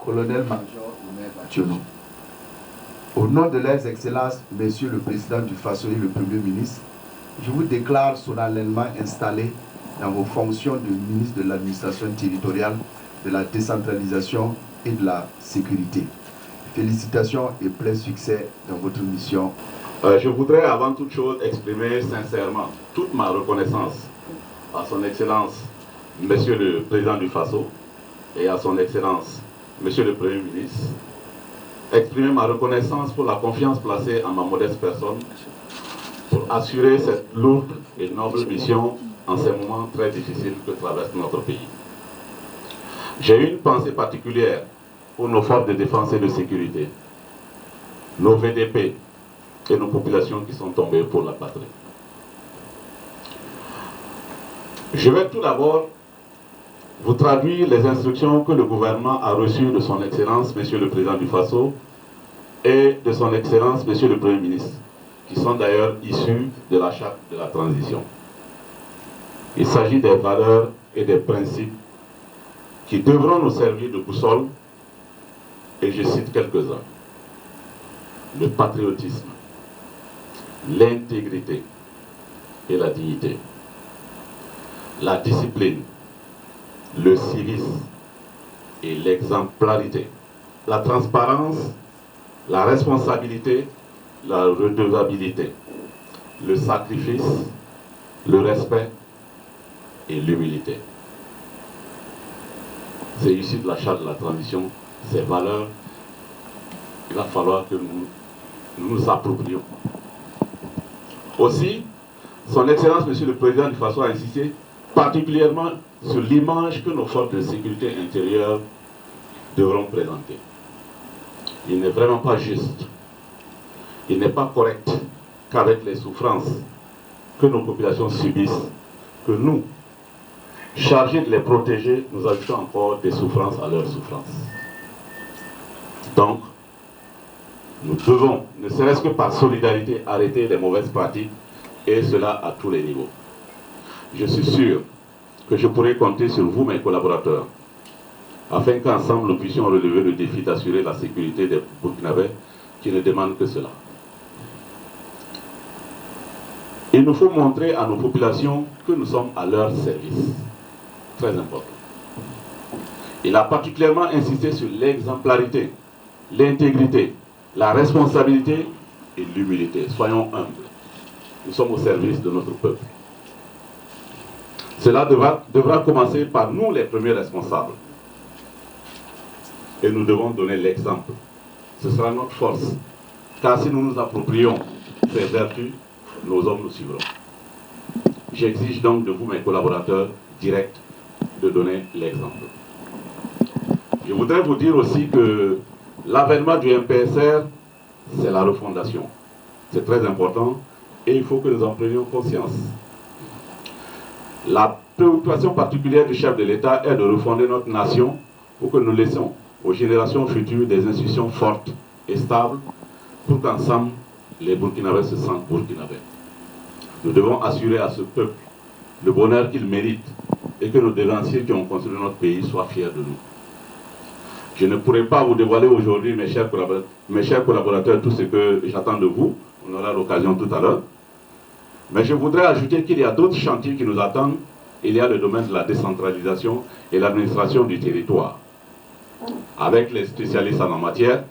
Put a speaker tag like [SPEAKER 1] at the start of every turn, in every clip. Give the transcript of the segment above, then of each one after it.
[SPEAKER 1] colonel-major Omer Bachiono. Au nom de leurs excellences, Monsieur le Président du Faso et le Premier ministre, je vous déclare solennellement installé dans vos fonctions de ministre de l'administration territoriale, de la décentralisation et de la sécurité. Félicitations et plein succès dans votre mission.
[SPEAKER 2] Je voudrais avant toute chose exprimer sincèrement toute ma reconnaissance à son Excellence, Monsieur le Président du Faso, et à son Excellence, Monsieur le Premier ministre, exprimer ma reconnaissance pour la confiance placée en ma modeste personne pour assurer cette lourde et noble mission en ces moments très difficiles que traverse notre pays. J'ai une pensée particulière pour nos forces de défense et de sécurité, nos VDP et nos populations qui sont tombées pour la patrie. Je vais tout d'abord vous traduire les instructions que le gouvernement a reçues de son Excellence, Monsieur le Président du Faso, et de son Excellence, Monsieur le Premier ministre, qui sont d'ailleurs issues de la charte de la transition. Il s'agit des valeurs et des principes qui devront nous servir de boussole, et je cite quelques-uns. Le patriotisme, l'intégrité et la dignité, la discipline, le civisme et l'exemplarité, la transparence, la responsabilité, la redevabilité, le sacrifice, le respect et l'humilité. C'est issu de la charte de la transition, ces valeurs, il va falloir que nous approprions. Aussi, son Excellence, Monsieur le Président du Faso, a insisté particulièrement sur l'image que nos forces de sécurité intérieure devront présenter. Il n'est vraiment pas juste, il n'est pas correct qu'avec les souffrances que nos populations subissent, que nous, chargés de les protéger, nous ajoutons encore des souffrances à leurs souffrances. Donc, nous devons, ne serait-ce que par solidarité, arrêter les mauvaises pratiques, et cela à tous les niveaux. Je suis sûr que je pourrai compter sur vous, mes collaborateurs, afin qu'ensemble nous puissions relever le défi d'assurer la sécurité des Burkinabés qui ne demandent que cela. Il nous faut montrer à nos populations que nous sommes à leur service. Très important. Il a particulièrement insisté sur l'exemplarité, l'intégrité, la responsabilité et l'humilité. Soyons humbles. Nous sommes au service de notre peuple. Cela devra commencer par nous les premiers responsables. Et nous devons donner l'exemple. Ce sera notre force. Car si nous nous approprions ces vertus, nos hommes nous suivront. J'exige donc de vous, mes collaborateurs directs, de donner l'exemple. Je voudrais vous dire aussi que l'avènement du MPSR, c'est la refondation. C'est très important et il faut que nous en prenions conscience. La préoccupation particulière du chef de l'État est de refonder notre nation pour que nous laissions aux générations futures des institutions fortes et stables pour qu'ensemble, les Burkinabés se sentent Burkinabés. Nous devons assurer à ce peuple le bonheur qu'il mérite et que nos devanciers qui ont construit notre pays soient fiers de nous. Je ne pourrai pas vous dévoiler aujourd'hui, mes chers collaborateurs, tout ce que j'attends de vous. On aura l'occasion tout à l'heure. Mais je voudrais ajouter qu'il y a d'autres chantiers qui nous attendent. Il y a le domaine de la décentralisation et l'administration du territoire. Avec les spécialistes en la matière,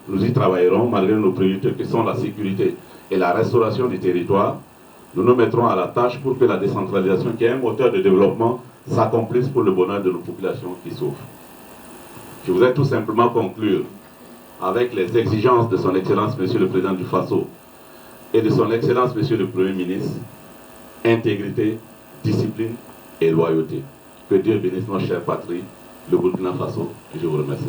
[SPEAKER 2] nous y travaillerons malgré nos priorités qui sont la sécurité et la restauration du territoire. Nous nous mettrons à la tâche pour que la décentralisation, qui est un moteur de développement, s'accomplisse pour le bonheur de nos populations qui souffrent. Je voudrais tout simplement conclure avec les exigences de son Excellence, Monsieur le Président du Faso, et de son Excellence, Monsieur le Premier ministre, intégrité, discipline et loyauté. Que Dieu bénisse notre chère patrie, le Burkina Faso, et je vous remercie.